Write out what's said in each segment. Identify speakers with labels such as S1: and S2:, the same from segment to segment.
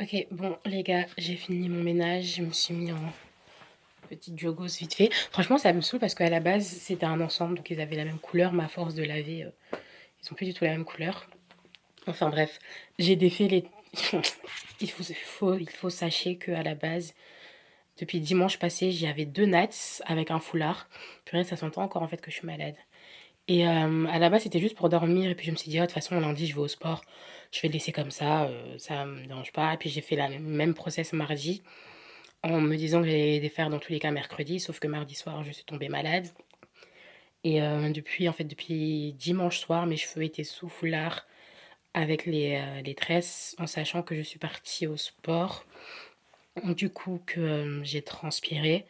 S1: Ok, bon les gars, j'ai fini mon ménage, je me suis mis en petite jogos vite fait. Franchement, ça me saoule parce qu'à la base, c'était un ensemble, donc ils avaient la même couleur, mais à force de laver, ils ont plus du tout la même couleur. Enfin bref, j'ai défait les... il faut sachez qu'à la base, depuis dimanche passé, j'avais 2 nattes avec un foulard. Purée, ça s'entend encore en fait que je suis malade. Et à la base, c'était juste pour dormir. Et puis je me suis dit, ah, de toute façon, lundi, je vais au sport. Je vais le laisser comme ça me dérange pas. Et puis j'ai fait la même process mardi en me disant que j'allais les faire dans tous les cas mercredi. Sauf que mardi soir, je suis tombée malade. Et depuis dimanche soir, mes cheveux étaient sous foulard avec les tresses, en sachant que je suis partie au sport. Du coup, que j'ai transpiré.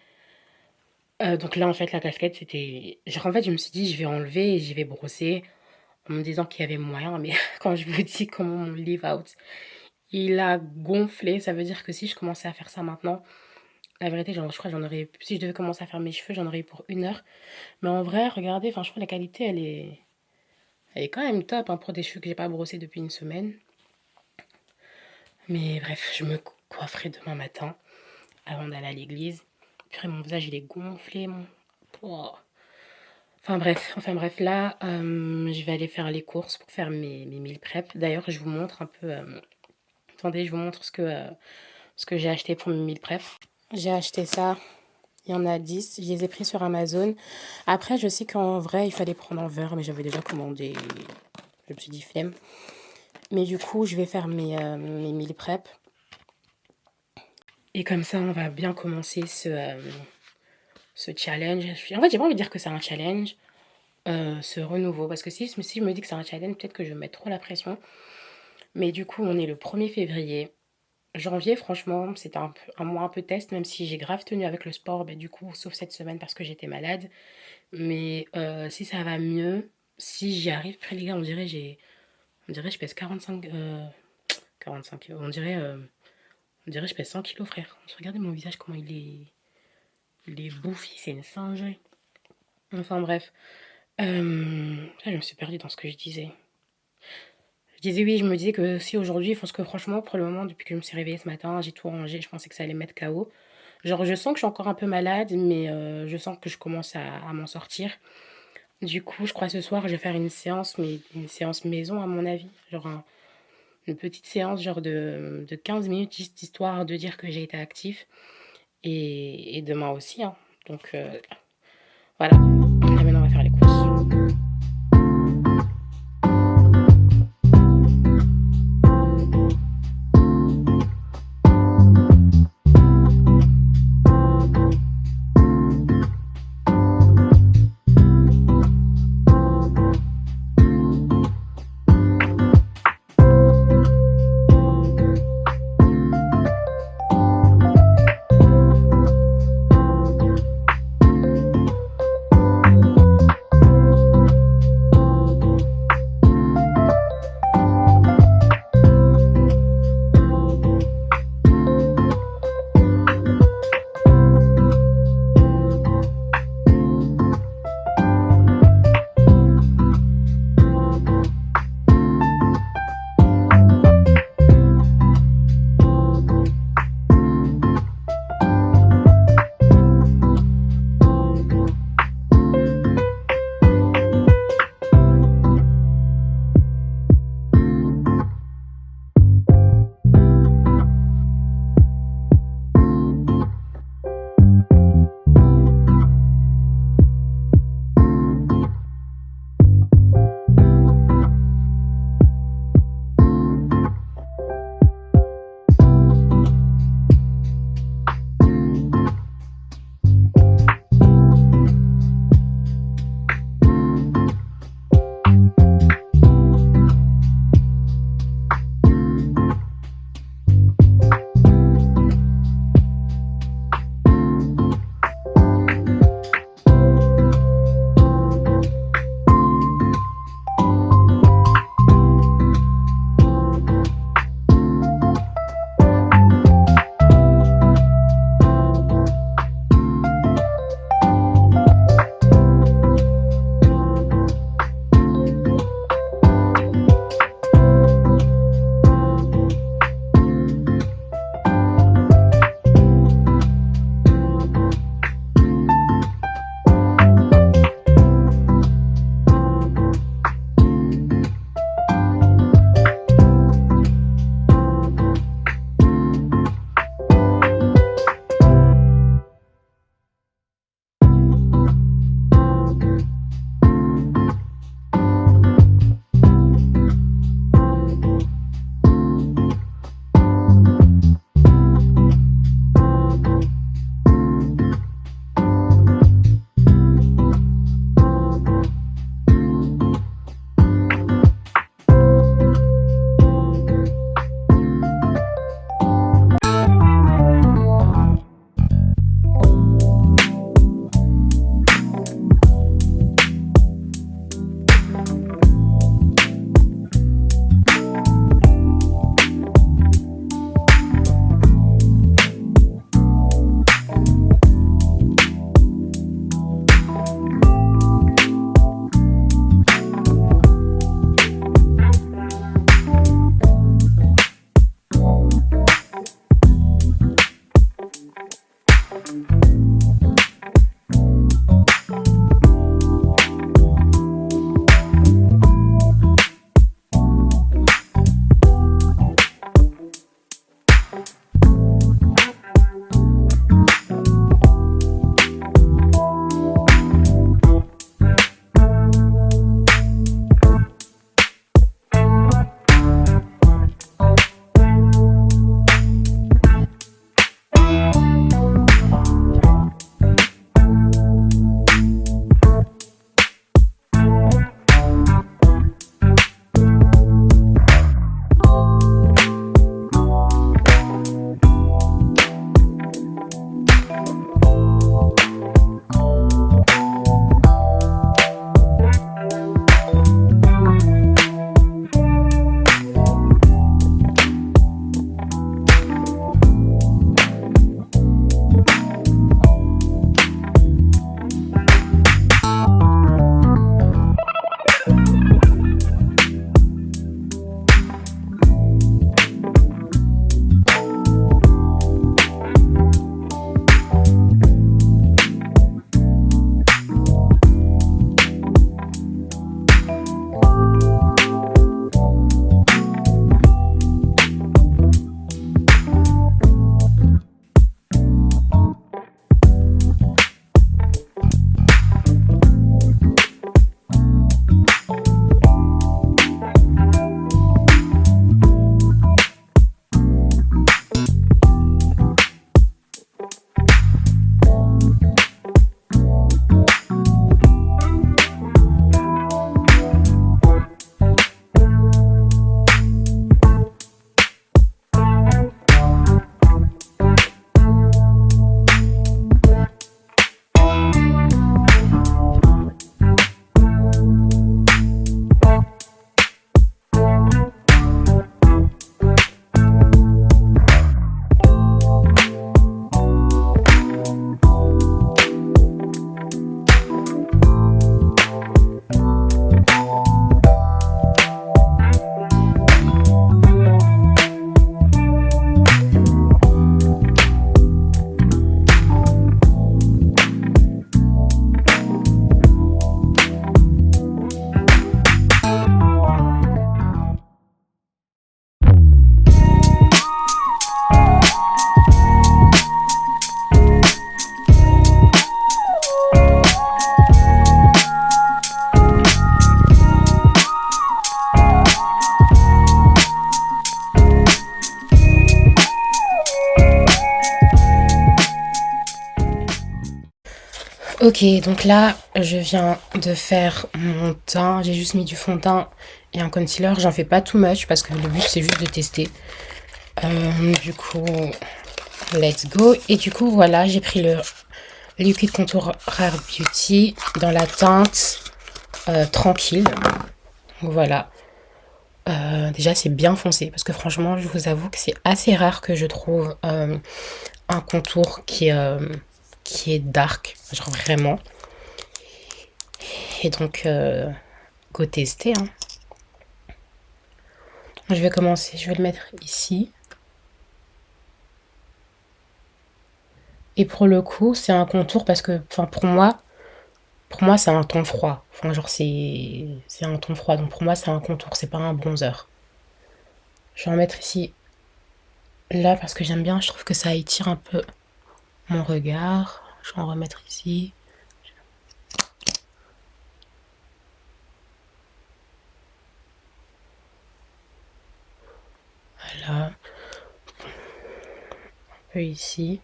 S1: Donc là, en fait, la casquette, c'était... Genre, en fait, je me suis dit, je vais enlever et j'y vais brosser en me disant qu'il y avait moyen. Mais quand je vous dis comment mon leave out, il a gonflé, ça veut dire que si je commençais à faire ça maintenant, la vérité, genre, je crois que j'en aurais... Si je devais commencer à faire mes cheveux, j'en aurais eu pour 1 heure. Mais en vrai, regardez, enfin, je trouve la qualité, elle est quand même top hein, pour des cheveux que j'ai pas brossés depuis une semaine. Mais bref, je me coifferai demain matin avant d'aller à l'église. Puis mon visage, il est gonflé, mon... Oh. Enfin bref, là, je vais aller faire les courses pour faire mes meal prep. D'ailleurs, je vous montre un peu... attendez, je vous montre ce que j'ai acheté pour mes meal prep. J'ai acheté ça Il y en a 10. Je les ai pris sur Amazon. Après, je sais qu'en vrai, il fallait prendre en verre, mais j'avais déjà commandé. Je me suis dit flemme. Mais du coup, je vais faire mes meal prep. Et comme ça, on va bien commencer ce challenge. En fait, j'ai pas envie de dire que c'est un challenge, ce renouveau. Parce que si je me dis que c'est un challenge, peut-être que je vais mettre trop la pression. Mais du coup, on est le 1er février. Janvier, franchement, c'était un mois un peu test, même si j'ai grave tenu avec le sport, du coup, sauf cette semaine parce que j'étais malade. Mais si ça va mieux, si j'y arrive, après les gars, on dirait que je pèse 45 kilos. On dirait que je pèse 100 kilos, frère. Regardez mon visage, comment il est bouffi, c'est une singerie. Enfin bref. Je me suis perdue dans ce que je disais. Je disais oui, je me disais que si aujourd'hui, il faut que franchement, pour le moment, depuis que je me suis réveillée ce matin, j'ai tout rangé, je pensais que ça allait me mettre KO. Genre, je sens que je suis encore un peu malade, mais je sens que je commence à m'en sortir. Du coup, je crois ce soir, je vais faire une séance, mais une séance maison, à mon avis. Genre, une petite séance, genre de 15 minutes, juste histoire de dire que j'ai été actif. Et demain aussi, hein. Donc, voilà. Là, maintenant, on va faire les courses. Ok, donc là, je viens de faire mon teint. J'ai juste mis du fond de teint et un concealer. J'en fais pas too much parce que le but c'est juste de tester. Du coup, let's go. Et du coup, voilà, j'ai pris le Liquid Contour Rare Beauty dans la teinte tranquille. Donc voilà. Déjà, c'est bien foncé parce que franchement, je vous avoue que c'est assez rare que je trouve un contour qui est dark, genre vraiment. Et donc, go tester. Hein. Je vais commencer, je vais le mettre ici. Et pour le coup, c'est un contour parce que, enfin, pour moi, c'est un ton froid. Enfin, genre, c'est un ton froid. Donc, pour moi, c'est un contour, c'est pas un bronzer. Je vais en mettre ici, là, parce que j'aime bien. Je trouve que ça étire un peu mon regard. Je vais en remettre ici. Voilà. Un peu ici.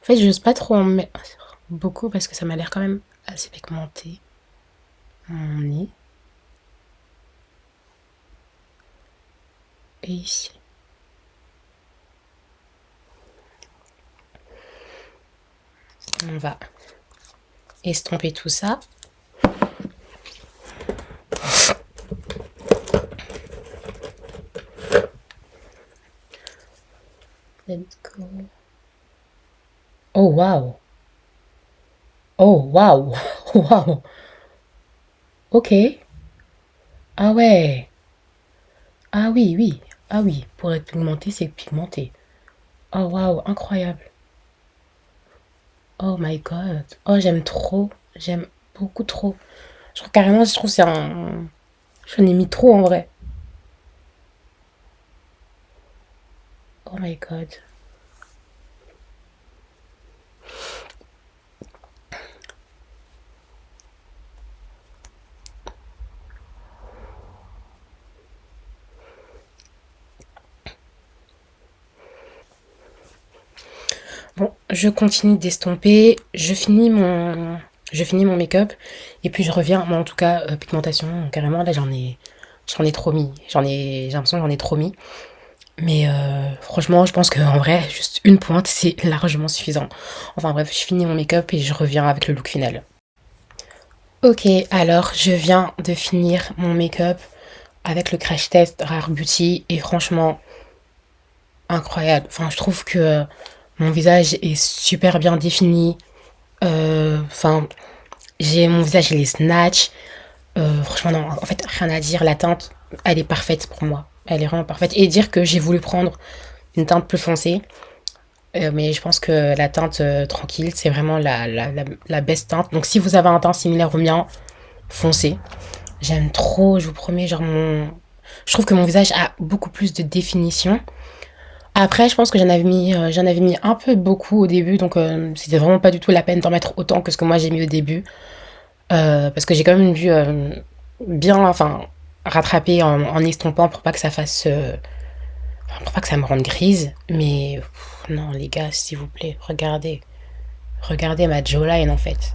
S1: En fait, j'ose pas trop en mettre beaucoup parce que ça m'a l'air quand même assez pigmenté. Mon nez. Et ici. On va estomper tout ça. Let's go. Oh wow. Oh wow. Wow. Ok. Ah ouais. Ah oui, oui. Ah oui. Pour être pigmenté, c'est pigmenté. Oh wow, incroyable. Oh my god. Oh, j'aime trop. J'aime beaucoup trop. Je trouve carrément, je trouve que c'est un. J'en ai mis trop en vrai. Oh my god. Bon, je continue d'estomper. Je finis mon make-up. Et puis je reviens. Moi, en tout cas, pigmentation, carrément, là, j'en ai trop mis. J'ai l'impression que j'en ai trop mis. Mais franchement, je pense qu'en vrai, juste une pointe, c'est largement suffisant. Enfin bref, je finis mon make-up et je reviens avec le look final. Ok, alors je viens de finir mon make-up avec le crash test Rare Beauty et franchement, incroyable. Enfin, je trouve que mon visage est super bien défini. Enfin, j'ai mon visage, il est snatch. Franchement, non, en fait, rien à dire. La teinte, elle est parfaite pour moi. Elle est vraiment parfaite. Et dire que j'ai voulu prendre une teinte plus foncée. Mais je pense que la teinte tranquille, c'est vraiment la best teinte. Donc si vous avez un teint similaire au mien, foncez. J'aime trop, je vous promets, genre mon... Je trouve que mon visage a beaucoup plus de définition. Après, je pense que j'en avais mis un peu beaucoup au début, donc c'était vraiment pas du tout la peine d'en mettre autant que ce que moi j'ai mis au début. Parce que j'ai quand même dû bien, enfin, rattraper en estompant pour pas que ça fasse... enfin, pour pas que ça me rende grise. Mais non, les gars, s'il vous plaît, regardez. Regardez ma jawline en fait.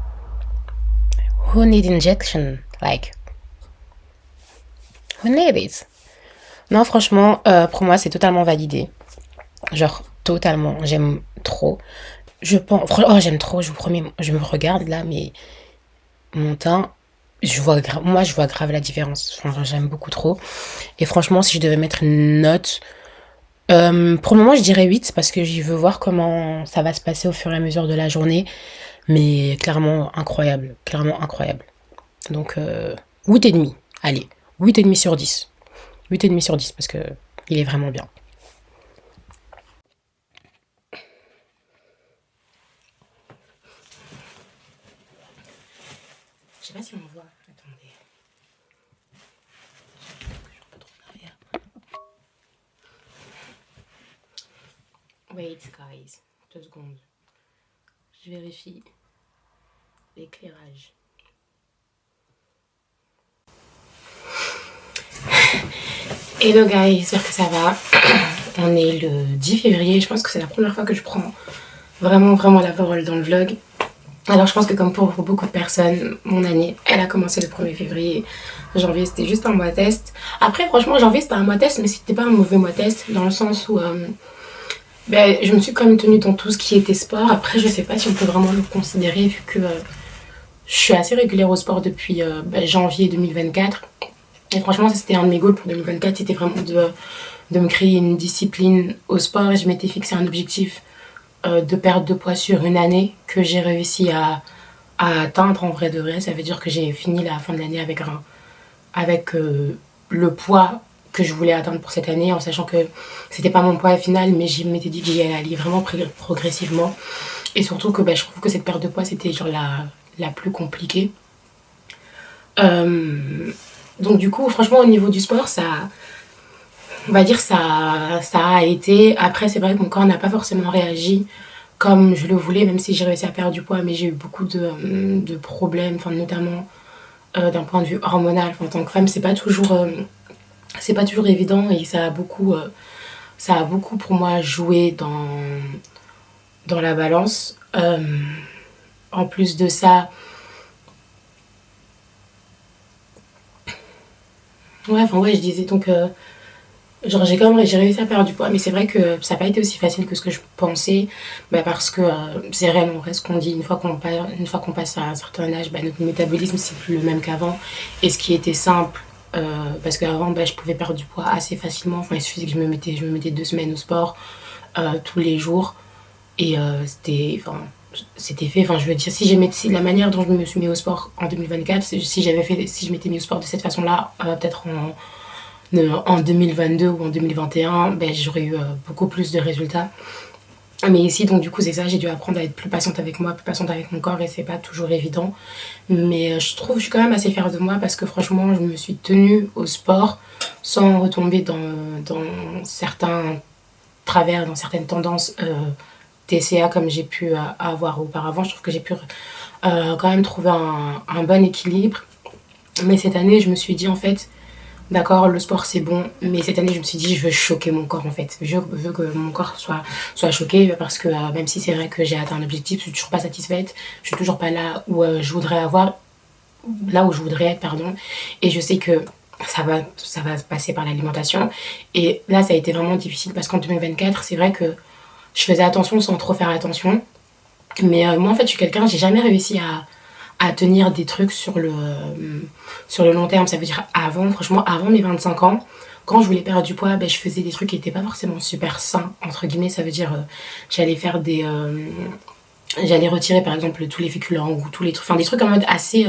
S1: Who need injection? Like, who need it? Non, franchement, pour moi, c'est totalement validé. Genre, totalement. J'aime trop. Je pense. Oh, j'aime trop, je vous promets. Je me regarde là, mais mon teint, moi, je vois grave la différence. Enfin, j'aime beaucoup trop. Et franchement, si je devais mettre une note. Pour le moment, je dirais 8 parce que j'y veux voir comment ça va se passer au fur et à mesure de la journée. Mais clairement incroyable. Clairement incroyable. Donc, 8,5. Allez, 8,5 sur 10. 8,5 sur 10 parce que il est vraiment bien. Je sais pas si on voit. Attendez. Pas trop derrière. Wait, guys. 2 secondes. Je vérifie l'éclairage. Hello guys, j'espère que ça va. On est le 10 février. Je pense que c'est la première fois que je prends vraiment la parole dans le vlog. Alors je pense que comme pour beaucoup de personnes, mon année, elle a commencé le 1er février. Janvier, c'était juste un mois test. Après, franchement, janvier, c'était un mois test, mais c'était pas un mauvais mois test, dans le sens où je me suis quand même tenue dans tout ce qui était sport. Après, je sais pas si on peut vraiment le considérer, vu que je suis assez régulière au sport depuis janvier 2024. Et franchement, ça, c'était un de mes goals pour 2024, c'était vraiment de me créer une discipline au sport. Et je m'étais fixé un objectif de perte de poids sur une année que j'ai réussi à atteindre en vrai de vrai. Ça veut dire que j'ai fini la fin de l'année avec le poids que je voulais atteindre pour cette année, en sachant que c'était pas mon poids final, mais je m'étais dit que j'y allais aller vraiment progressivement. Et surtout que je trouve que cette perte de poids, c'était genre la plus compliquée. Donc du coup, franchement, au niveau du sport, on va dire ça a été. Après, c'est vrai que mon corps n'a pas forcément réagi comme je le voulais, même si j'ai réussi à perdre du poids, mais j'ai eu beaucoup de problèmes, enfin, notamment d'un point de vue hormonal. Enfin, en tant que femme, c'est pas toujours évident, et ça a beaucoup pour moi joué dans la balance. En plus de ça, ouais, je disais donc genre j'ai réussi à perdre du poids, mais c'est vrai que ça n'a pas été aussi facile que ce que je pensais, parce que c'est réellement vrai ce qu'on dit, une fois qu'on passe à un certain âge, notre métabolisme c'est plus le même qu'avant. Et ce qui était simple, parce qu'avant je pouvais perdre du poids assez facilement. Enfin, il suffisait que je me mettais 2 semaines au sport tous les jours, et c'était fait. Enfin, je veux dire, si la manière dont je me suis mis au sport en 2024, si je m'étais mis au sport de cette façon là, peut-être en 2022 ou en 2021, j'aurais eu beaucoup plus de résultats. Mais ici, donc du coup, c'est ça, j'ai dû apprendre à être plus patiente avec moi, plus patiente avec mon corps, et c'est pas toujours évident. Mais je suis quand même assez fière de moi, parce que franchement, je me suis tenue au sport sans retomber dans certains travers, dans certaines tendances TCA comme j'ai pu avoir auparavant. Je trouve que j'ai pu quand même trouver un bon équilibre. Mais cette année, je me suis dit en fait, d'accord, le sport c'est bon, mais cette année je me suis dit je veux choquer mon corps en fait. Je veux que mon corps soit choqué, parce que même si c'est vrai que j'ai atteint un objectif, je suis toujours pas satisfaite, je suis toujours pas là où je voudrais être, pardon. Et je sais que ça va passer par l'alimentation. Et là ça a été vraiment difficile, parce qu'en 2024 c'est vrai que je faisais attention sans trop faire attention. Mais moi en fait je suis quelqu'un, j'ai jamais réussi à tenir des trucs sur le long terme. Ça veut dire franchement, avant mes 25 ans, quand je voulais perdre du poids, je faisais des trucs qui n'étaient pas forcément super sains, entre guillemets. Ça veut dire, j'allais faire j'allais retirer par exemple tous les féculents, ou tous les trucs, enfin des trucs en mode assez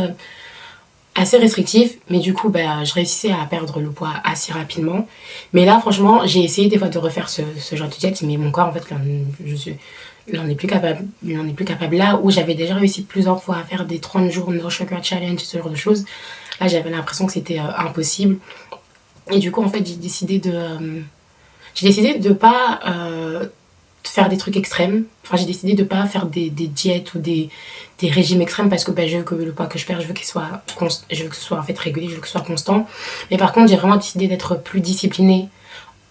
S1: restrictif, mais du coup je réussissais à perdre le poids assez rapidement. Mais là franchement, j'ai essayé des fois de refaire ce genre de diète, mais mon corps en fait il n'en est plus capable. Il n'en est plus capable. Là où j'avais déjà réussi plusieurs fois à faire des 30 jours no sugar challenge, ce genre de choses, là j'avais l'impression que c'était impossible. Et du coup en fait j'ai décidé de pas faire des trucs extrêmes. Enfin, j'ai décidé de pas faire des diètes ou des régimes extrêmes, parce que je veux que le poids que je perds, je veux je veux que ce soit en fait régulier, je veux que ce soit constant. Mais par contre, j'ai vraiment décidé d'être plus disciplinée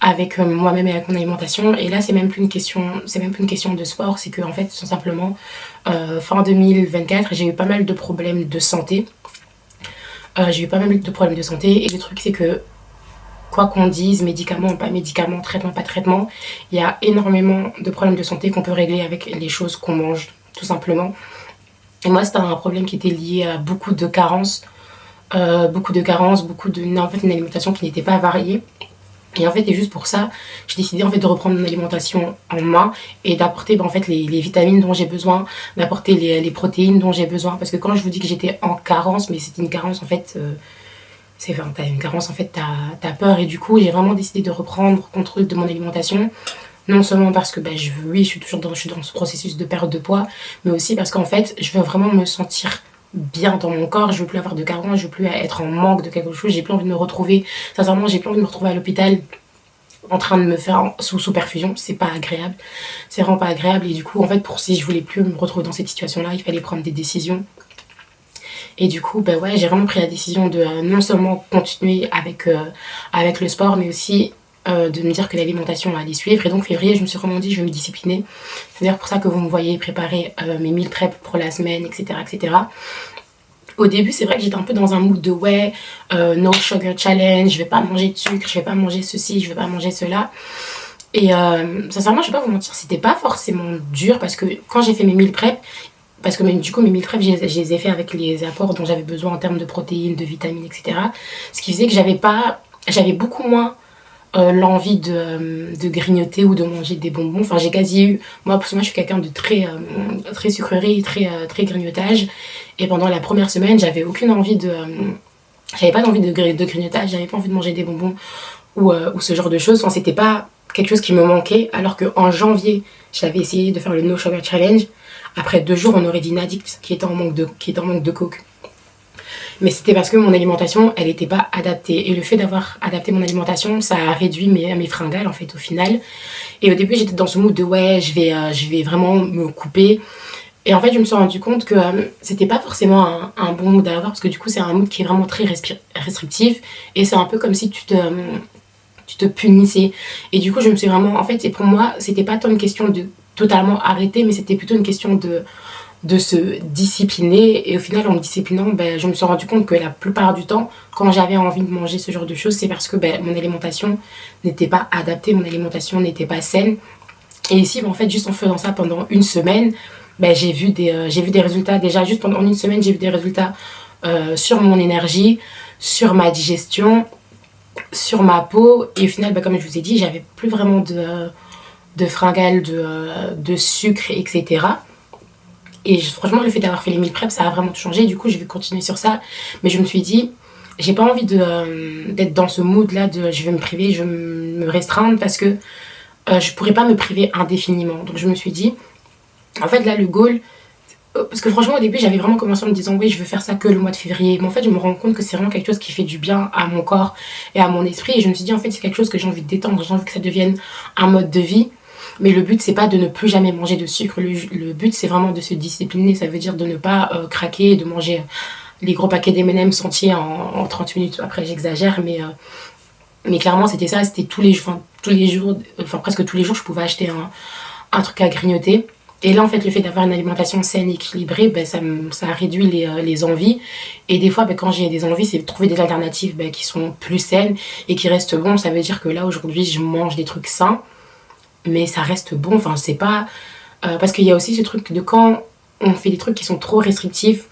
S1: avec moi-même et avec mon alimentation. Et là c'est même plus une question de sport, c'est que en fait tout simplement fin 2024 j'ai eu pas mal de problèmes de santé. J'ai eu pas mal de problèmes de santé, et le truc c'est que quoi qu'on dise, médicaments, pas médicaments, traitement, pas traitement, il y a énormément de problèmes de santé qu'on peut régler avec les choses qu'on mange, tout simplement. Et moi, c'était un problème qui était lié à beaucoup de carences, en fait, une alimentation qui n'était pas variée. Et en fait, et juste pour ça, j'ai décidé en fait de reprendre mon alimentation en main, et d'apporter en fait les vitamines dont j'ai besoin, d'apporter les protéines dont j'ai besoin. Parce que quand je vous dis que j'étais en carence, mais c'était une carence en fait... t'as une carence en fait, t'as peur. Et du coup j'ai vraiment décidé de reprendre contrôle de mon alimentation, non seulement parce que je suis toujours dans ce processus de perte de poids, mais aussi parce qu'en fait je veux vraiment me sentir bien dans mon corps. Je veux plus avoir de carence, je veux plus être en manque de quelque chose, j'ai plus envie de me retrouver, sincèrement j'ai plus envie de me retrouver à l'hôpital en train de me faire sous perfusion. C'est pas agréable, c'est vraiment pas agréable. Et du coup en fait, si je voulais plus me retrouver dans cette situation là, il fallait prendre des décisions. Et du coup, j'ai vraiment pris la décision de non seulement continuer avec le sport, mais aussi de me dire que l'alimentation allait suivre. Et donc février, je me suis vraiment dit, je vais me discipliner. C'est d'ailleurs pour ça que vous me voyez préparer mes meal prep pour la semaine, etc. etc. Au début, c'est vrai que j'étais un peu dans un mood de ouais, no sugar challenge, je vais pas manger de sucre, je vais pas manger ceci, je vais pas manger cela. Et sincèrement, je vais pas vous mentir, c'était pas forcément dur parce que quand j'ai fait mes meal prep, parce que du coup mes meal prep, je les ai fait avec les apports dont j'avais besoin en termes de protéines, de vitamines, etc. Ce qui faisait que j'avais beaucoup moins l'envie de grignoter ou de manger des bonbons. Enfin, j'ai quasi eu, moi parce que moi je suis quelqu'un de très sucrerie, très grignotage. Et pendant la première semaine, j'avais aucune envie j'avais pas d'envie de grignotage, j'avais pas envie de manger des bonbons ou ce genre de choses. Enfin, c'était pas quelque chose qui me manquait. Alors qu'en janvier, j'avais essayé de faire le No Sugar Challenge. Après 2 jours, on aurait dit une addict qui était en manque de coke. Mais c'était parce que mon alimentation, elle n'était pas adaptée. Et le fait d'avoir adapté mon alimentation, ça a réduit mes fringales, en fait, au final. Et au début, j'étais dans ce mood de ouais, je vais vraiment me couper. Et en fait, je me suis rendu compte que c'était pas forcément un bon mood à avoir, parce que du coup, c'est un mood qui est vraiment très restrictif. Et c'est un peu comme si tu te punissais. Et du coup, je me suis vraiment... En fait, et pour moi, c'était pas tant une question de totalement arrêter, mais c'était plutôt une question de se discipliner. Et au final, en me disciplinant, ben, je me suis rendu compte que la plupart du temps, quand j'avais envie de manger ce genre de choses, c'est parce que ben, mon alimentation n'était pas adaptée, mon alimentation n'était pas saine. Et ici, ben, en fait, juste en faisant ça pendant une semaine, ben, j'ai vu des résultats. Déjà, juste pendant une semaine, j'ai vu des résultats sur mon énergie, sur ma digestion, sur ma peau. Et au final, ben, comme je vous ai dit, j'avais plus vraiment de fringales, de sucre, etc. Et franchement, le fait d'avoir fait les meal prep, ça a vraiment tout changé. Du coup, je vais continuer sur ça. Mais je me suis dit, j'ai pas envie d'être dans ce mood-là de je vais me priver, je vais me restreindre parce que je pourrais pas me priver indéfiniment. Donc je me suis dit, en fait, là, le goal, parce que franchement, au début, j'avais vraiment commencé en me disant, oui, je veux faire ça que le mois de février. Mais en fait, je me rends compte que c'est vraiment quelque chose qui fait du bien à mon corps et à mon esprit. Et je me suis dit, en fait, c'est quelque chose que j'ai envie de détendre. J'ai envie que ça devienne un mode de vie. Mais le but, c'est pas de ne plus jamais manger de sucre. Le but, c'est vraiment de se discipliner. Ça veut dire de ne pas craquer, de manger les gros paquets d'M&M's entiers en 30 minutes. Après, j'exagère, mais clairement, c'était ça. C'était tous les jours, enfin presque tous les jours, je pouvais acheter un truc à grignoter. Et là, en fait, le fait d'avoir une alimentation saine, équilibrée, ben, ça a réduit les envies. Et des fois, ben, quand j'ai des envies, c'est de trouver des alternatives ben, qui sont plus saines et qui restent bonnes. Ça veut dire que là, aujourd'hui, je mange des trucs sains, mais ça reste bon. Enfin, c'est pas... parce qu'il y a aussi ce truc de quand on fait des trucs qui sont trop restrictifs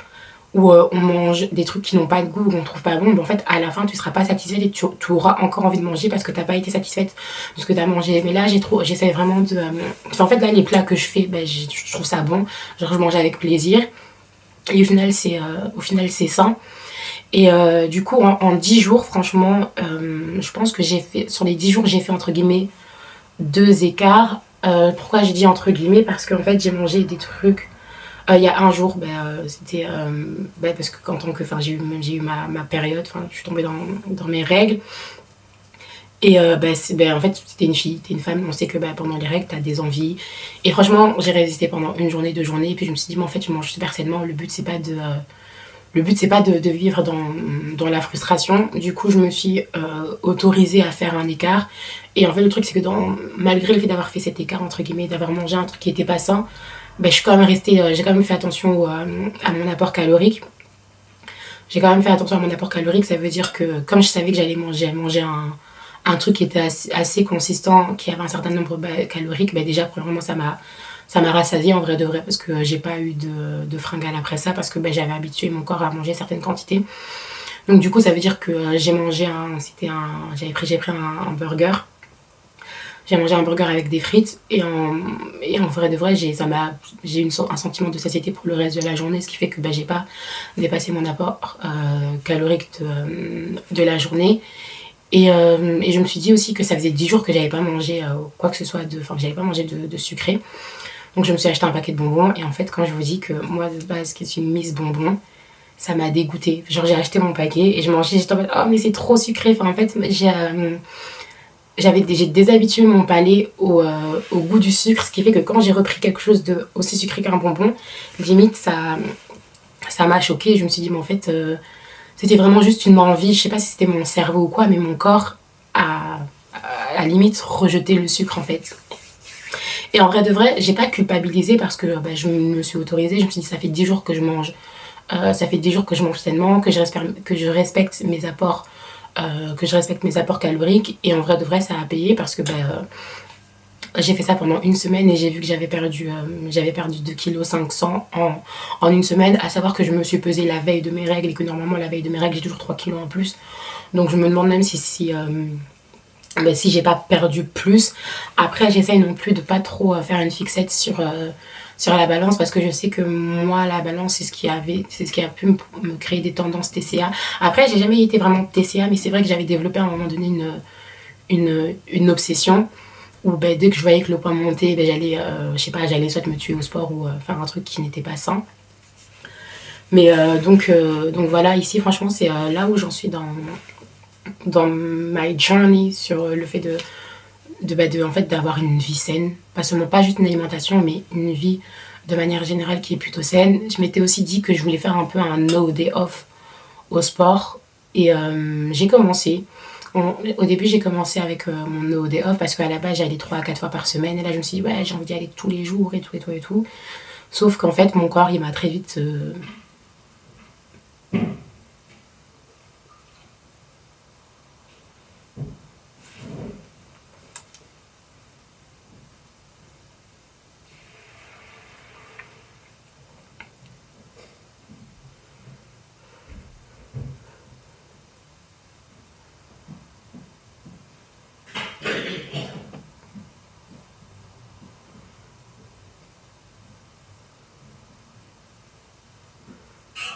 S1: ou on mange des trucs qui n'ont pas de goût ou qu'on trouve pas bon, ben en fait, à la fin, tu seras pas satisfaite et tu auras encore envie de manger parce que t'as pas été satisfaite de ce que t'as mangé. Mais là, j'essaie vraiment de... Enfin, en fait, là, les plats que je fais, ben, je trouve ça bon. Genre, je mange avec plaisir. Et au final, c'est sain. Et du coup, en 10 jours, franchement, je pense que sur les 10 jours, j'ai fait entre guillemets 2 écarts. Pourquoi j'ai dit entre guillemets? Parce qu'en fait, j'ai mangé des trucs. Il y a un jour, c'était parce que en tant que, enfin, j'ai eu ma période, enfin, je suis tombée dans mes règles. Et en fait, c'était une fille, t'es une femme, on sait que pendant les règles, t'as des envies. Et franchement, j'ai résisté pendant une journée, 2 journées, et puis je me suis dit, mais en fait, je mange super sainement, le but c'est pas de vivre dans la frustration. Du coup, je me suis autorisée à faire un écart. Et en fait, le truc, c'est que malgré le fait d'avoir fait cet écart, entre guillemets, d'avoir mangé un truc qui était pas sain, je suis quand même restée, j'ai quand même fait attention à mon apport calorique. J'ai quand même fait attention à mon apport calorique, ça veut dire que comme je savais que j'allais manger un truc qui était assez consistant, qui avait un certain nombre calorique, déjà, premièrement, ça m'a rassasiée en vrai de vrai parce que j'ai pas eu de fringales après ça parce que j'avais habitué mon corps à manger certaines quantités. Donc du coup, ça veut dire que j'ai pris un burger. J'ai mangé un burger avec des frites et en vrai de vrai, j'ai eu un sentiment de satiété pour le reste de la journée, ce qui fait que j'ai pas dépassé mon apport calorique de la journée. Et je me suis dit aussi que ça faisait 10 jours que j'avais pas mangé quoi que ce soit j'avais pas mangé de sucré. Donc je me suis acheté un paquet de bonbons et en fait quand je vous dis que moi de base qui suis Miss Bonbons, ça m'a dégoûtée. Genre j'ai acheté mon paquet et je mangeais, j'étais en mode oh mais c'est trop sucré. Enfin en fait j'ai déshabitué mon palais au goût du sucre, ce qui fait que quand j'ai repris quelque chose de aussi sucré qu'un bonbon, limite ça m'a choquée. Je me suis dit mais en fait c'était vraiment juste une envie, je sais pas si c'était mon cerveau ou quoi, mais mon corps a à limite rejeter le sucre en fait. Et en vrai de vrai, j'ai pas culpabilisé parce que je me suis autorisée, je me suis dit ça fait 10 jours que je mange. Ça fait 10 jours que je mange sainement, que je respecte mes apports, caloriques. Et en vrai de vrai, ça a payé parce que j'ai fait ça pendant une semaine et j'ai vu que j'avais perdu 2,5 kg en une semaine. À savoir que je me suis pesée la veille de mes règles et que normalement la veille de mes règles j'ai toujours 3 kilos en plus. Donc je me demande même si j'ai pas perdu plus. Après j'essaye non plus de pas trop faire une fixette sur la balance parce que je sais que moi la balance c'est ce qui a pu me créer des tendances TCA. Après j'ai jamais été vraiment TCA, mais c'est vrai que j'avais développé à un moment donné une obsession où dès que je voyais que le poids montait, j'allais soit me tuer au sport ou faire un truc qui n'était pas sain. Mais donc voilà, ici franchement c'est là où j'en suis dans my journey sur le fait en fait d'avoir une vie saine, pas juste une alimentation mais une vie de manière générale qui est plutôt saine. Je m'étais aussi dit que je voulais faire un peu un no day off au sport et j'ai commencé. Au début j'ai commencé avec mon no day off parce qu'à la base j'allais 3 à 4 fois par semaine et là je me suis dit ouais j'ai envie d'y aller tous les jours et tout, sauf qu'en fait mon corps il m'a très vite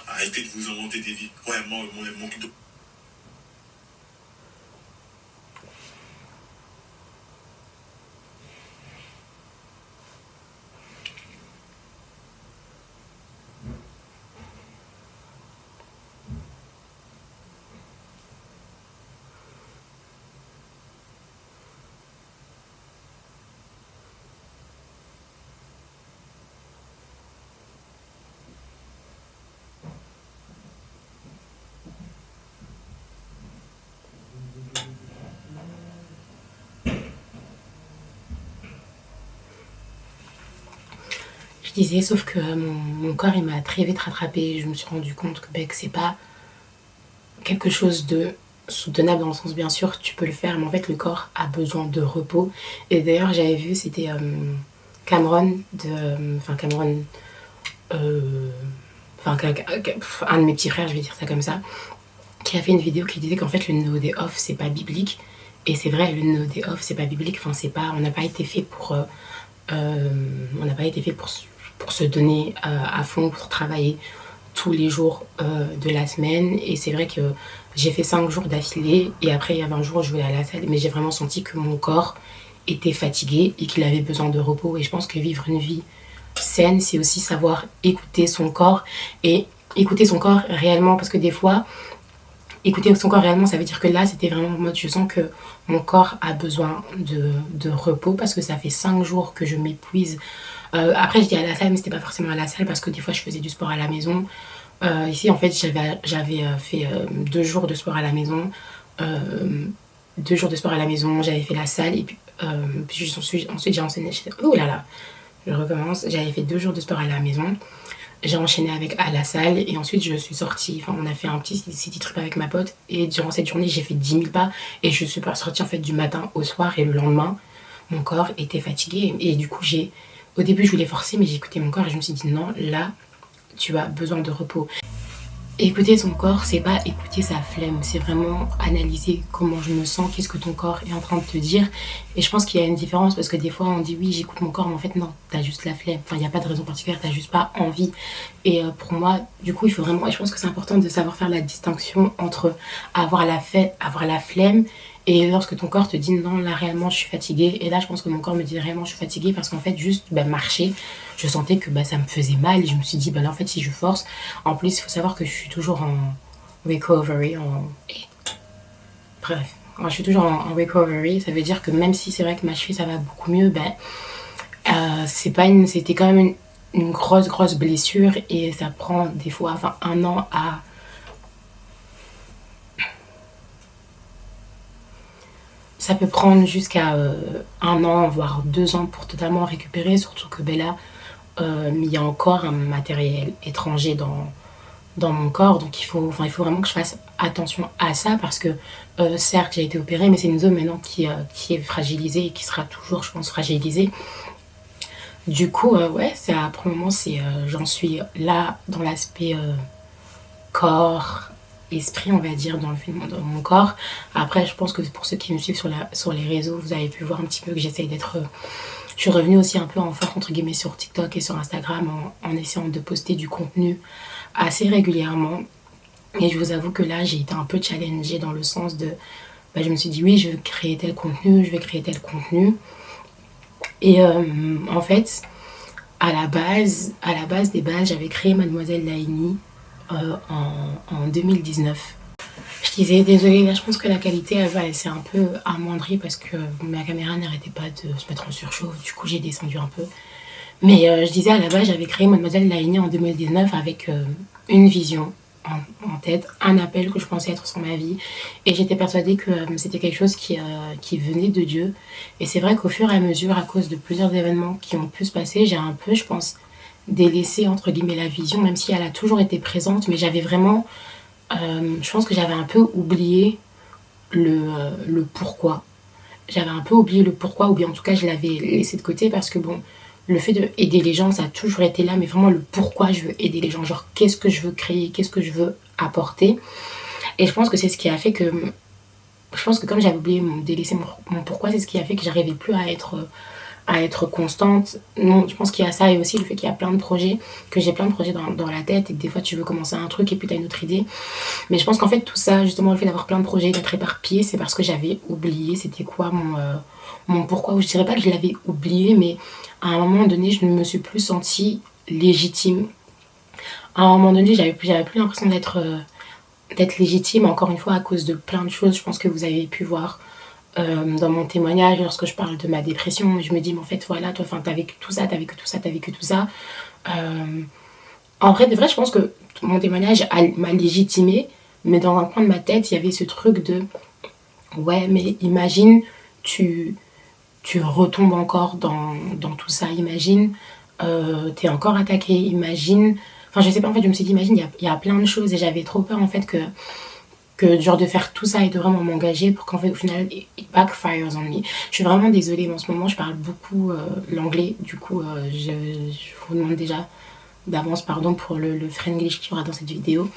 S2: Arrêtez de vous inventer des vies. Ouais, moi, mon de...
S1: je disais, sauf que mon corps il m'a très vite rattrapé. Je me suis rendu compte que c'est pas quelque chose de soutenable dans le sens bien sûr tu peux le faire mais en fait le corps a besoin de repos. Et d'ailleurs j'avais vu c'était Cameron un de mes petits frères, je vais dire ça comme ça, qui a fait une vidéo qui disait qu'en fait le no day off c'est pas biblique. Et c'est vrai, le no day off c'est pas biblique, enfin c'est pas, on n'a pas été fait pour pour se donner à fond, pour travailler tous les jours de la semaine. Et c'est vrai que j'ai fait 5 jours d'affilée et après il y avait un jour où je voulais aller à la salle mais j'ai vraiment senti que mon corps était fatigué et qu'il avait besoin de repos. Et je pense que vivre une vie saine c'est aussi savoir écouter son corps et écouter son corps réellement, parce que des fois écouter son corps réellement ça veut dire que là c'était vraiment en mode je sens que mon corps a besoin de repos parce que ça fait 5 jours que je m'épuise. Après je dis à la salle mais c'était pas forcément à la salle parce que des fois je faisais du sport à la maison. Ici en fait j'avais fait 2 jours de sport à la maison. 2 jours de sport à la maison, j'avais fait la salle et puis ensuite j'ai enseigné. Oh là là, je recommence. J'avais fait 2 jours de sport à la maison. J'ai enchaîné avec à la salle et ensuite je suis sortie, enfin on a fait un petit city trip avec ma pote et durant cette journée j'ai fait 10 000 pas et je suis pas sortie en fait du matin au soir. Et le lendemain mon corps était fatigué et du coup au début je voulais forcer mais j'ai écouté mon corps et je me suis dit non, là tu as besoin de repos. Écouter ton corps, c'est pas écouter sa flemme, c'est vraiment analyser comment je me sens, qu'est-ce que ton corps est en train de te dire. Et je pense qu'il y a une différence parce que des fois on dit oui j'écoute mon corps mais en fait non, t'as juste la flemme, enfin il n'y a pas de raison particulière, t'as juste pas envie. Et pour moi du coup il faut vraiment, et je pense que c'est important de savoir faire la distinction entre avoir la flemme et lorsque ton corps te dit non là réellement je suis fatiguée. Et là je pense que mon corps me dit réellement je suis fatiguée parce qu'en fait juste marcher, je sentais que ça me faisait mal et je me suis dit là en fait si je force, en plus il faut savoir que je suis toujours en recovery, bref, moi je suis toujours en recovery, ça veut dire que même si c'est vrai que ma cheville ça va beaucoup mieux, c'était quand même une grosse blessure et ça prend des fois 1 an ça peut prendre jusqu'à 1 an, voire 2 ans pour totalement récupérer, surtout que ben là, il y a encore un matériel étranger dans mon corps, donc il faut vraiment que je fasse attention à ça parce que certes j'ai été opérée, mais c'est une zone maintenant qui est fragilisée et qui sera toujours, je pense, fragilisée. Du coup, ouais, pour le moment, j'en suis là dans l'aspect corps, esprit, on va dire, dans le film, dans mon corps. Après, je pense que pour ceux qui me suivent sur les réseaux, vous avez pu voir un petit peu que j'essaye d'être. Je suis revenue aussi un peu en force, entre guillemets, sur TikTok et sur Instagram en essayant de poster du contenu assez régulièrement. Et je vous avoue que là, j'ai été un peu challengée dans le sens de. Bah, je me suis dit, oui, je vais créer tel contenu, je vais créer tel contenu. Et en fait, à la base des bases, j'avais créé Mademoiselle Laini en 2019. Je disais, désolée, là je pense que la qualité elle s'est un peu amoindrie parce que ma caméra n'arrêtait pas de se mettre en surchauffe, du coup j'ai descendu un peu. Mais je disais à la base, j'avais créé Mademoiselle Laini en 2019 avec une vision en tête, un appel que je pensais être sur ma vie. Et j'étais persuadée que c'était quelque chose qui venait de Dieu. Et c'est vrai qu'au fur et à mesure, à cause de plusieurs événements qui ont pu se passer, j'ai un peu, je pense, délaissé entre guillemets la vision, même si elle a toujours été présente. Mais j'avais vraiment, je pense que j'avais un peu oublié le pourquoi. J'avais un peu oublié le pourquoi, ou bien en tout cas je l'avais laissé de côté parce que bon, le fait d'aider les gens, ça a toujours été là, mais vraiment le pourquoi je veux aider les gens, genre qu'est-ce que je veux créer, qu'est-ce que je veux apporter. Et je pense que c'est ce qui a fait que, je pense que comme j'avais oublié de laisser mon pourquoi, c'est ce qui a fait que j'arrivais plus à être constante. Non, je pense qu'il y a ça et aussi le fait qu'il y a plein de projets, que j'ai plein de projets dans la tête et que des fois tu veux commencer un truc et puis tu as une autre idée. Mais je pense qu'en fait tout ça, justement le fait d'avoir plein de projets, d'être éparpillé, c'est parce que j'avais oublié c'était quoi mon pourquoi. Ou je dirais pas que je l'avais oublié, mais à un moment donné je ne me suis plus sentie légitime. À un moment donné j'avais plus l'impression d'être légitime, encore une fois à cause de plein de choses. Je pense que vous avez pu voir dans mon témoignage, lorsque je parle de ma dépression, je me dis, mais en fait, voilà, toi, t'as vécu tout ça, t'as vécu tout ça, t'as vécu tout ça. En vrai, de vrai, je pense que mon témoignage m'a légitimé, mais dans un coin de ma tête, il y avait ce truc de, ouais, mais imagine, tu, tu retombes encore dans tout ça, imagine, t'es encore attaqué, imagine. Enfin, je sais pas, en fait, je me suis dit, imagine, il y a plein de choses et j'avais trop peur, en fait, que genre de faire tout ça et de vraiment m'engager pour qu'en fait au final it backfires on me. Je suis vraiment désolée, mais en ce moment je parle beaucoup l'anglais, du coup je vous demande déjà d'avance pardon pour le franglish qu'il y aura dans cette vidéo.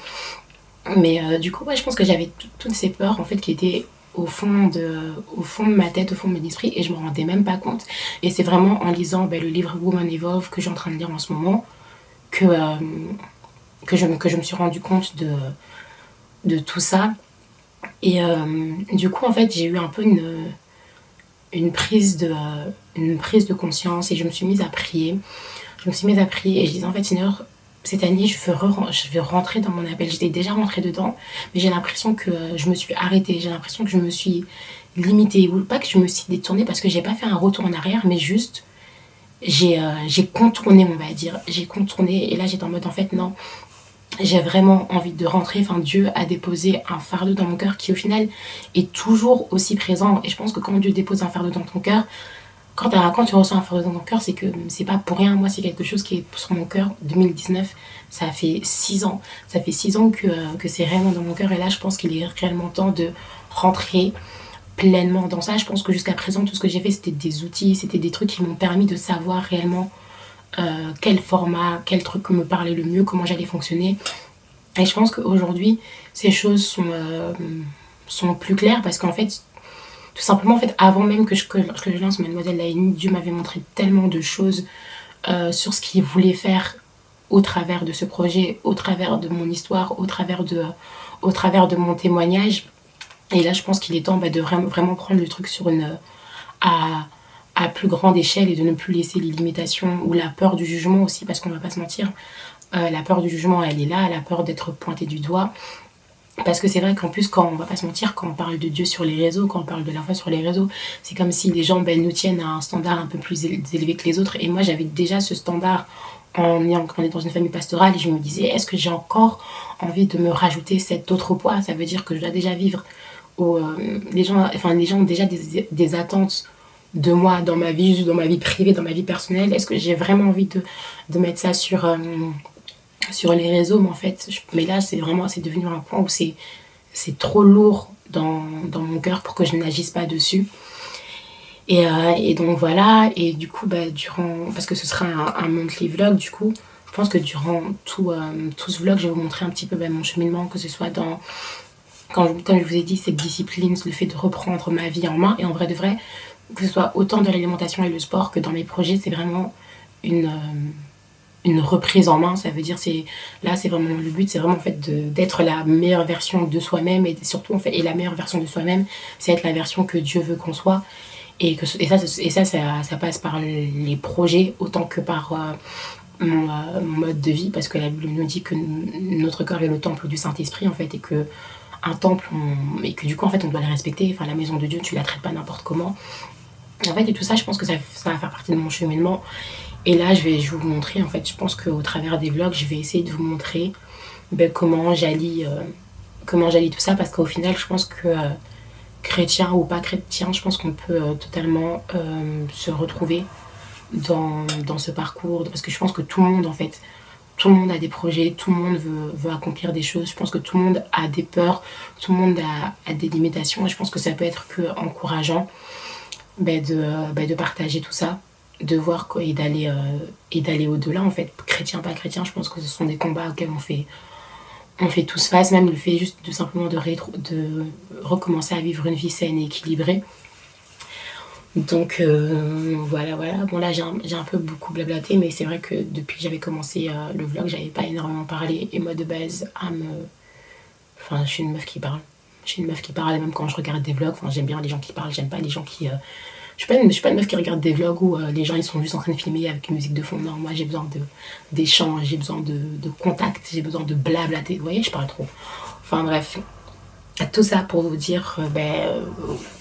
S1: Mais du coup ouais, je pense que j'avais toutes ces peurs en fait qui étaient au fond de ma tête, au fond de mon esprit et je me rendais même pas compte. Et c'est vraiment en lisant le livre Woman Evolve que je suis en train de lire en ce moment que, que je me suis rendu compte de tout ça. Et du coup, en fait, j'ai eu un peu une prise de conscience et je me suis mise à prier. Je me suis mise à prier et je disais en fait, Seigneur, cette année, je veux rentrer dans mon appel. J'étais déjà rentrée dedans, mais j'ai l'impression que je me suis arrêtée. J'ai l'impression que je me suis limitée. Ou pas que je me suis détournée parce que j'ai pas fait un retour en arrière, mais juste j'ai contourné, on va dire. J'ai contourné et là, j'étais en mode en fait, non, j'ai vraiment envie de rentrer. Enfin, Dieu a déposé un fardeau dans mon cœur qui, au final, est toujours aussi présent. Et je pense que quand Dieu dépose un fardeau dans ton cœur, quand tu ressens un fardeau dans ton cœur, c'est que c'est pas pour rien. Moi, c'est quelque chose qui est sur mon cœur. 2019, ça fait 6 ans. Ça fait 6 ans que c'est réellement dans mon cœur. Et là, je pense qu'il est réellement temps de rentrer pleinement dans ça. Je pense que jusqu'à présent, tout ce que j'ai fait, c'était des outils, c'était des trucs qui m'ont permis de savoir réellement quel format, quel truc me parlait le mieux, comment j'allais fonctionner. Et je pense qu'aujourd'hui, ces choses sont plus claires parce qu'en fait, tout simplement, en fait, avant même que je lance Mademoiselle Laini, Dieu m'avait montré tellement de choses sur ce qu'il voulait faire au travers de ce projet, au travers de mon histoire, au travers de mon témoignage. Et là, je pense qu'il est temps de vraiment prendre le truc sur à, à plus grande échelle et de ne plus laisser les limitations ou la peur du jugement aussi, parce qu'on va pas se mentir, la peur du jugement, elle est là, la peur d'être pointé du doigt. Parce que c'est vrai qu'en plus, quand on va pas se mentir, quand on parle de Dieu sur les réseaux, quand on parle de la foi sur les réseaux, c'est comme si les gens nous tiennent à un standard un peu plus élevé que les autres. Et moi, j'avais déjà ce standard en est dans une famille pastorale et je me disais, est-ce que j'ai encore envie de me rajouter cet autre poids? Ça veut dire que je dois déjà vivre les gens ont déjà des attentes de moi dans ma vie, dans ma vie privée, dans ma vie personnelle. Est-ce que j'ai vraiment envie de mettre ça sur les réseaux? Mais en fait, mais là, c'est devenu un point où c'est trop lourd dans mon cœur pour que je n'agisse pas dessus. Et donc voilà, et du coup, parce que ce sera un monthly vlog, du coup, je pense que durant tout ce vlog, je vais vous montrer un petit peu mon cheminement, que ce soit dans, comme je vous ai dit, cette discipline, le fait de reprendre ma vie en main, et en vrai de vrai, que ce soit autant de l'alimentation et le sport que dans mes projets, c'est vraiment une reprise en main. Ça veut dire, c'est vraiment le but, c'est vraiment en fait d'être la meilleure version de soi-même, et surtout en fait, et la meilleure version de soi-même, c'est être la version que Dieu veut qu'on soit. Et ça passe par les projets autant que par mon mode de vie, parce que la Bible nous dit que notre corps est le temple du Saint-Esprit en fait, et que un temple, et que du coup en fait on doit les respecter. Enfin, la maison de Dieu, tu la traites pas n'importe comment. En fait, et tout ça, je pense que ça va faire partie de mon cheminement. Et là, je vais vous montrer, en fait, je pense qu'au travers des vlogs, je vais essayer de vous montrer comment j'allie tout ça, parce qu'au final, je pense que chrétien ou pas chrétien, je pense qu'on peut totalement se retrouver dans ce parcours, parce que je pense que tout le monde, en fait, tout le monde a des projets, tout le monde veut accomplir des choses. Je pense que tout le monde a des peurs, tout le monde a des limitations, et je pense que ça peut être que encourageant de partager tout ça, de voir quoi, et d'aller au-delà, en fait. Chrétien, pas chrétien, je pense que ce sont des combats auxquels on fait tous face, même le fait juste de simplement de recommencer à vivre une vie saine et équilibrée. Donc voilà. Bon, là j'ai un peu beaucoup blablaté, mais c'est vrai que depuis que j'avais commencé le vlog, j'avais pas énormément parlé, et moi de base enfin, je suis une meuf qui parle. Et même quand je regarde des vlogs, enfin, j'aime bien les gens qui parlent, j'aime pas les gens qui je suis pas une meuf qui regarde des vlogs où les gens ils sont juste en train de filmer avec une musique de fond. Non, moi j'ai besoin d'échanges, j'ai besoin de contact, j'ai besoin de blablater. Vous voyez, je parle trop. Enfin bref, tout ça pour vous dire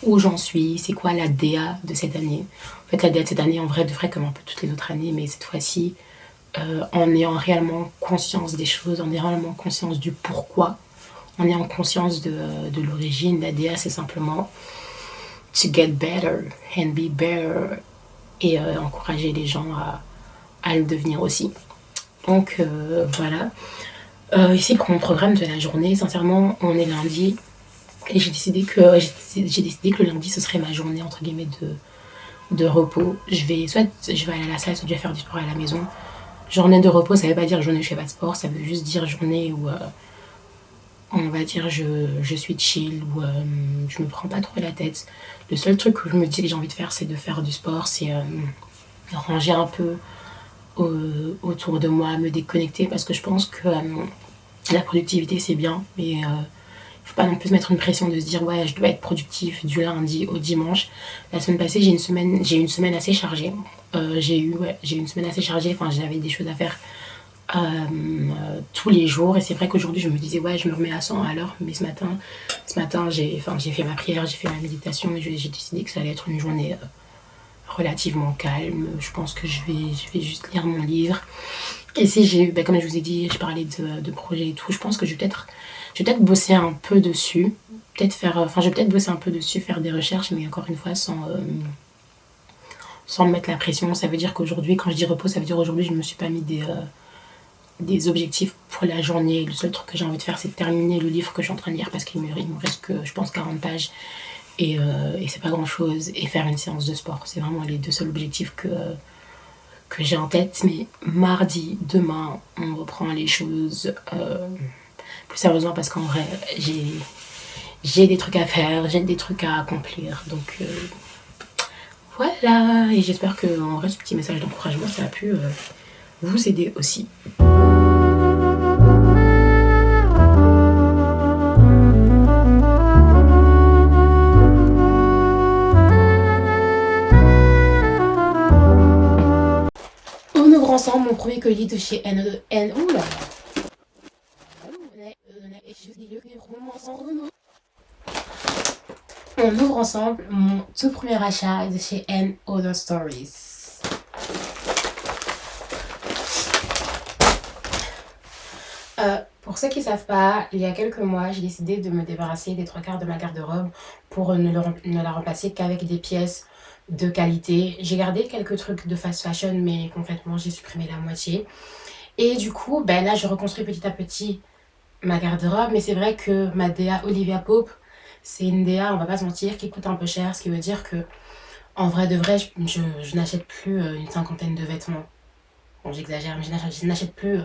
S1: où j'en suis, c'est quoi la DA de cette année. En fait, la DA de cette année, en vrai de vrai, comme un peu toutes les autres années, mais cette fois-ci, en ayant réellement conscience des choses, en ayant réellement conscience du pourquoi, en ayant conscience de l'origine. La DA, c'est simplement to get better and be better, et encourager les gens à le devenir aussi. Donc voilà. Ici pour mon programme de la journée, sincèrement, on est lundi, et j'ai décidé que le lundi ce serait ma journée entre guillemets de repos. Je vais aller à la salle, soit je vais faire du sport à la maison. Journée de repos, ça veut pas dire journée où je fais pas de sport, ça veut juste dire journée où on va dire je suis chill, où je me prends pas trop la tête. Le seul truc que je me dis que j'ai envie de faire, c'est de faire du sport, c'est ranger un peu autour de moi, me déconnecter, parce que je pense que la productivité c'est bien, mais il faut pas non plus se mettre une pression de se dire ouais je dois être productif du lundi au dimanche. La semaine passée j'ai eu une semaine assez chargée. J'ai eu une semaine assez chargée, enfin j'avais des choses à faire tous les jours, et c'est vrai qu'aujourd'hui je me disais ouais je me remets à 100 à l'heure, mais ce matin j'ai fait ma prière, j'ai fait ma méditation, et j'ai décidé que ça allait être une journée relativement calme. Je pense que je vais juste lire mon livre. Et si j'ai eu, comme je vous ai dit, je parlais de projets et tout, je pense que je vais peut-être bosser un peu dessus, je vais peut-être bosser un peu dessus, faire des recherches, mais encore une fois sans me mettre la pression. Ça veut dire qu'aujourd'hui, quand je dis repos, ça veut dire aujourd'hui je me suis pas mis des objectifs pour la journée. Le seul truc que j'ai envie de faire, c'est de terminer le livre que je suis en train de lire, parce qu'il me reste que, je pense, 40 pages, et c'est pas grand chose, et faire une séance de sport. C'est vraiment les deux seuls objectifs que j'ai en tête. Mais mardi, demain, on reprend les choses plus sérieusement, parce qu'en vrai j'ai des trucs à faire, j'ai des trucs à accomplir. Donc voilà, et j'espère que en vrai ce petit message d'encouragement ça a pu vous aider aussi. On ouvre ensemble mon premier colis de chez N. Oula. On ouvre ensemble mon tout premier achat de chez N Other Stories. Pour ceux qui savent pas, il y a quelques mois, j'ai décidé de me débarrasser des 3 quarts de ma garde-robe pour ne la remplacer qu'avec des pièces de qualité. J'ai gardé quelques trucs de fast fashion, mais concrètement, j'ai supprimé la moitié. Et du coup, ben là, je reconstruis petit à petit ma garde-robe, mais c'est vrai que ma DA Olivia Pope, c'est une DA, on va pas se mentir, qui coûte un peu cher, ce qui veut dire que, en vrai de vrai, je n'achète plus une cinquantaine de vêtements. Bon, j'exagère, mais je n'achète plus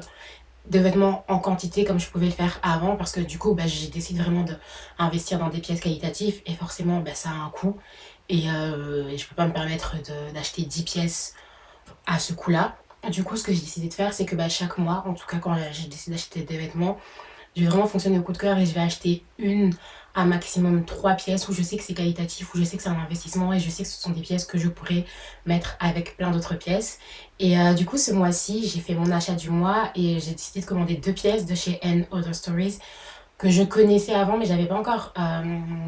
S1: de vêtements en quantité comme je pouvais le faire avant parce que du coup bah, j'ai décidé vraiment d'investir dans des pièces qualitatives et forcément bah, ça a un coût et je peux pas me permettre d'acheter 10 pièces à ce coût là. Du coup ce que j'ai décidé de faire c'est que bah, chaque mois, en tout cas quand j'ai décidé d'acheter des vêtements, je vais vraiment fonctionner au coup de cœur et je vais acheter une à maximum 3 pièces où je sais que c'est qualitatif, où je sais que c'est un investissement et je sais que ce sont des pièces que je pourrais mettre avec plein d'autres pièces. Et du coup, ce mois-ci, j'ai fait mon achat du mois et j'ai décidé de commander 2 pièces de chez N Other Stories que je connaissais avant mais j'avais pas encore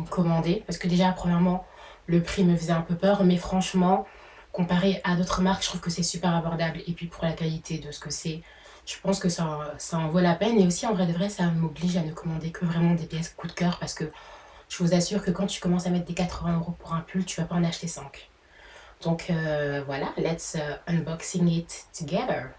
S1: commandé parce que déjà, premièrement, le prix me faisait un peu peur, mais franchement, comparé à d'autres marques, je trouve que c'est super abordable. Et puis pour la qualité de ce que c'est, je pense que ça en vaut la peine. Et aussi, en vrai de vrai, ça m'oblige à ne commander que vraiment des pièces coup de cœur parce que je vous assure que quand tu commences à mettre des 80 € pour un pull, tu vas pas en acheter 5. Donc voilà, let's unboxing it together.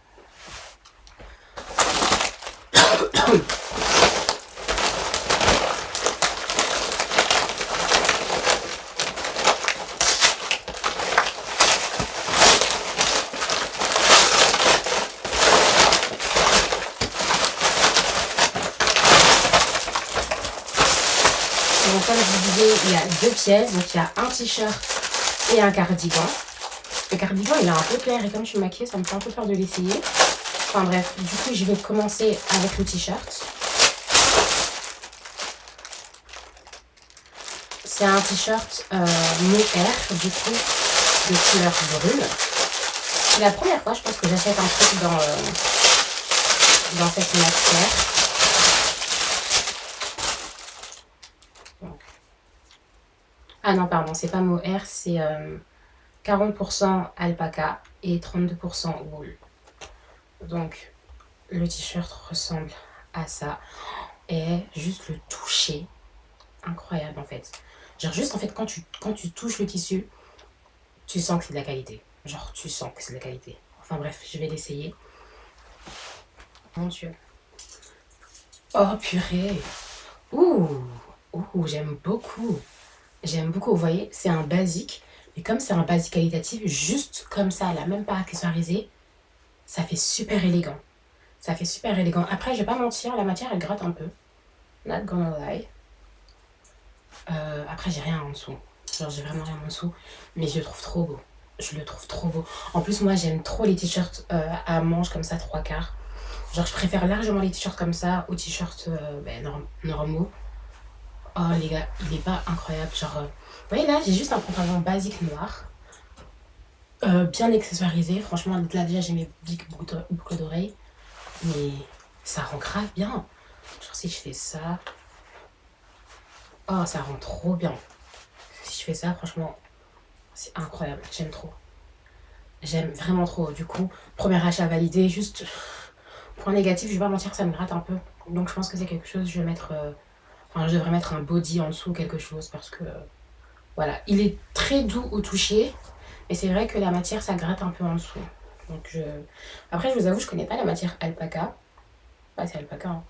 S1: Donc comme je vous disais, il y a 2 pièces. Donc il y a un t-shirt et un cardigan. Le cardigan il est un peu clair et comme je suis maquillée, ça me fait un peu peur de l'essayer. Enfin bref, du coup je vais commencer avec le t-shirt. C'est un t-shirt mohair, du coup, de couleur brune. C'est la première fois, je pense, que j'achète un truc dans cette matière. Donc. Ah non, pardon, c'est pas mohair, c'est 40% alpaca et 32% wool. Donc, le t-shirt ressemble à ça. Et juste le toucher, incroyable en fait. Genre juste en fait quand tu touches le tissu, tu sens que c'est de la qualité. Genre tu sens que c'est de la qualité. Enfin bref, je vais l'essayer. Mon Dieu. Oh purée. Ouh. Ouh, j'aime beaucoup. J'aime beaucoup, vous voyez, c'est un basique. Mais comme c'est un basique qualitatif, juste comme ça, là, même pas accessoirisé, ça fait super élégant. Ça fait super élégant. Après, je vais pas mentir, la matière, elle gratte un peu. Not gonna lie. Après, j'ai rien en dessous. Genre, j'ai vraiment rien en dessous. Mais je le trouve trop beau. Je le trouve trop beau. En plus, moi, j'aime trop les t-shirts à manches comme ça, 3 quarts. Genre, je préfère largement les t-shirts comme ça aux t-shirts normaux. Oh, les gars, il est pas incroyable. Genre, vous voyez là, j'ai juste un pantalon basique noir. Bien accessoirisé. Franchement, là, déjà, j'ai mes boucles d'oreilles. Mais ça rend grave bien. Genre, si je fais ça. Oh, ça rend trop bien. Si je fais ça, franchement, c'est incroyable. J'aime trop. J'aime vraiment trop. Du coup, premier achat validé. Juste, point négatif, je vais pas mentir, ça me gratte un peu. Donc, je pense que c'est quelque chose, je vais mettre. Enfin, je devrais mettre un body en dessous, quelque chose, parce que. Voilà. Il est très doux au toucher. Mais c'est vrai que la matière, ça gratte un peu en dessous. Donc, je. Après, je vous avoue, je connais pas la matière alpaca. Bah, c'est alpaca, hein.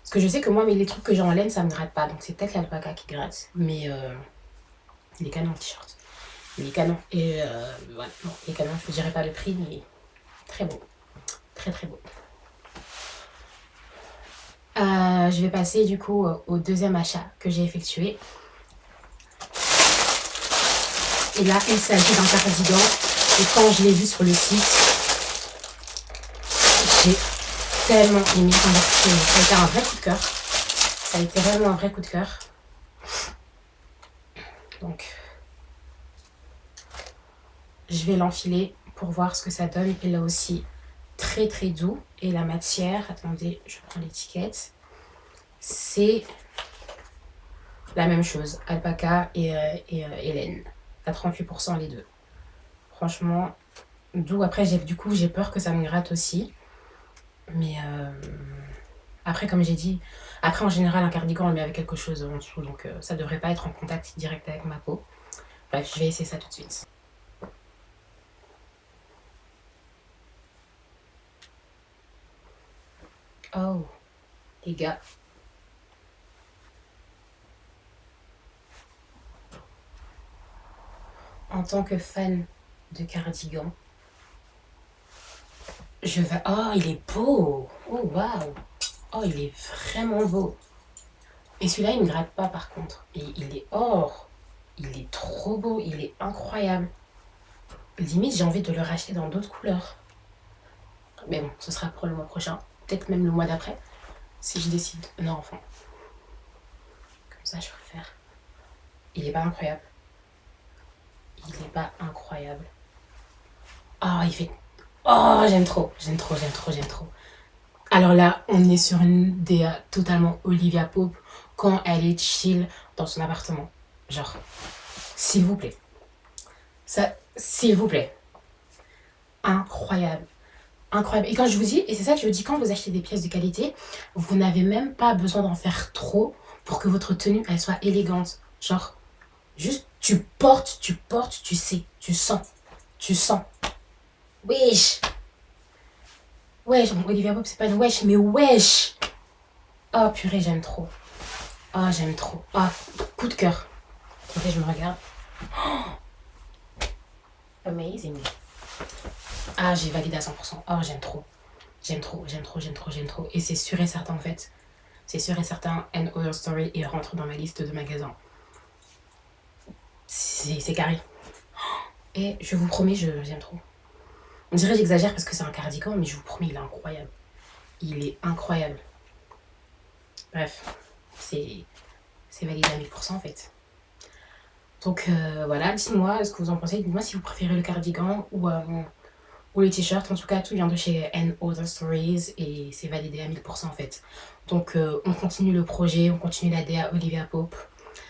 S1: Parce que je sais que moi, mais les trucs que j'ai en laine, ça me gratte pas. Donc, c'est peut-être l'alpaca qui gratte. Mais il est canon le t-shirt. Il est canon. Et voilà, bon, il est canon. Je vous dirai pas le prix, mais très beau. Très très beau. Je vais passer du coup au deuxième achat que j'ai effectué. Et là, il s'agit d'un cardigan. Et quand je l'ai vu sur le site, j'ai tellement aimé. Ça a été un vrai coup de cœur. Ça a été vraiment un vrai coup de cœur. Donc, je vais l'enfiler pour voir ce que ça donne. Et là aussi, très très doux. Et la matière, attendez, je prends l'étiquette. C'est la même chose, alpaca et laine. À 38% les deux. Franchement, doux. Après, du coup, j'ai peur que ça me gratte aussi. Mais Après, comme j'ai dit, après en général un cardigan on le met avec quelque chose en dessous, donc ça devrait pas être en contact direct avec ma peau. Bref, je vais essayer ça tout de suite. Oh, les gars. En tant que fan de cardigan, je vais... Oh, il est beau. Oh, waouh. Oh, il est vraiment beau. Et celui-là, il ne gratte pas par contre. Et il est or. Il est trop beau. Il est incroyable. Limite, j'ai envie de le racheter dans d'autres couleurs. Mais bon, ce sera pour le mois prochain. Peut-être même le mois d'après. Si je décide. Non, enfin. Comme ça, je préfère. Il est pas incroyable. Il est pas incroyable. Oh, il fait... Oh, j'aime trop. J'aime trop, j'aime trop, j'aime trop. Alors là, on est sur une DA totalement Olivia Pope quand elle est chill dans son appartement. Genre, s'il vous plaît. Ça, s'il vous plaît. Incroyable. Incroyable. Et quand je vous dis, et c'est ça que je vous dis, quand vous achetez des pièces de qualité, vous n'avez même pas besoin d'en faire trop pour que votre tenue, elle soit élégante. Genre, juste, tu portes, tu sais, tu sens. Tu sens. Wesh. Wesh, bon, Olivia Pope, c'est pas une wesh, mais wesh. Oh purée, j'aime trop. Oh, j'aime trop. Oh, coup de cœur. Attendez, je me regarde. Oh, amazing. Ah, j'ai validé à 100%. Oh, j'aime trop. J'aime trop, j'aime trop, j'aime trop, j'aime trop. Et c'est sûr et certain, en fait. C'est sûr et certain, And Other Story, il rentre dans ma liste de magasins. C'est carré. Et je vous promets, j'aime trop. On dirait que j'exagère parce que c'est un cardigan, mais je vous promets, il est incroyable. Il est incroyable. Bref, c'est validé à 1000% en fait. Donc voilà, dites-moi ce que vous en pensez. Dites-moi si vous préférez le cardigan ou les t-shirts. En tout cas, tout vient de chez And Other Stories et c'est validé à 1000% en fait. Donc on continue le projet, on continue la DA Olivia Pope.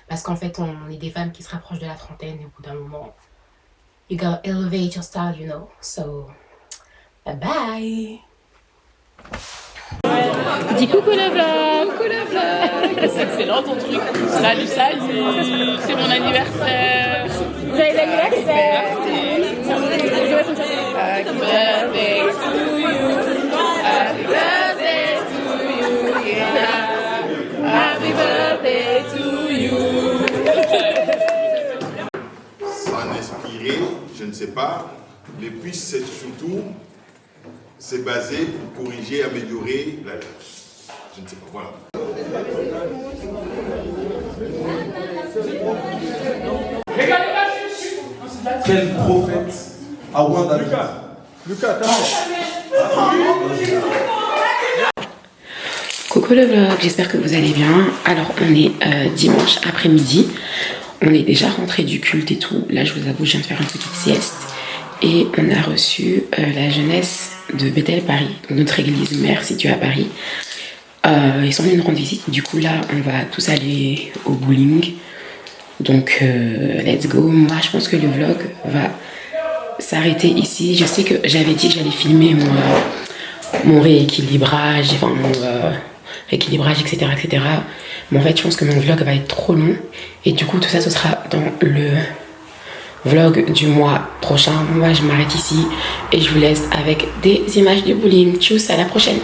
S1: Parce qu'en fait, on est des femmes qui se rapprochent de la trentaine et au bout d'un moment, you gotta elevate your style, you know. So, bye bye.
S3: Dis coucou le vlog. Coucou le vlog. C'est excellent ton truc. Salut, salut. C'est mon anniversaire.
S4: Joyeux anniversaire.
S3: Happy birthday to you. Happy birthday to you. Yeah. Happy birthday to you.
S2: S'en inspirer, je ne sais pas, mais puis c'est surtout, c'est basé pour corriger, améliorer la lettre. Je ne sais pas, voilà.
S5: Quel prophète a oint David? Lucas,
S1: Coucou le vlog, j'espère que vous allez bien. Alors on est dimanche après-midi. On est déjà rentré du culte et tout. Là je vous avoue, je viens de faire une petite sieste. Et on a reçu la jeunesse de Bethel Paris, donc notre église mère située à Paris. Ils sont venus nous rendre visite. Du coup là on va tous aller au bowling. Donc let's go. Moi je pense que le vlog va s'arrêter ici. Je sais que j'avais dit que j'allais filmer mon rééquilibrage, enfin mon rééquilibrage, etc., etc. Mais en fait je pense que mon vlog va être trop long. Et du coup tout ça ce sera dans le vlog du mois prochain. Moi je m'arrête ici et je vous laisse avec des images de bowling. Tchuss, à la prochaine.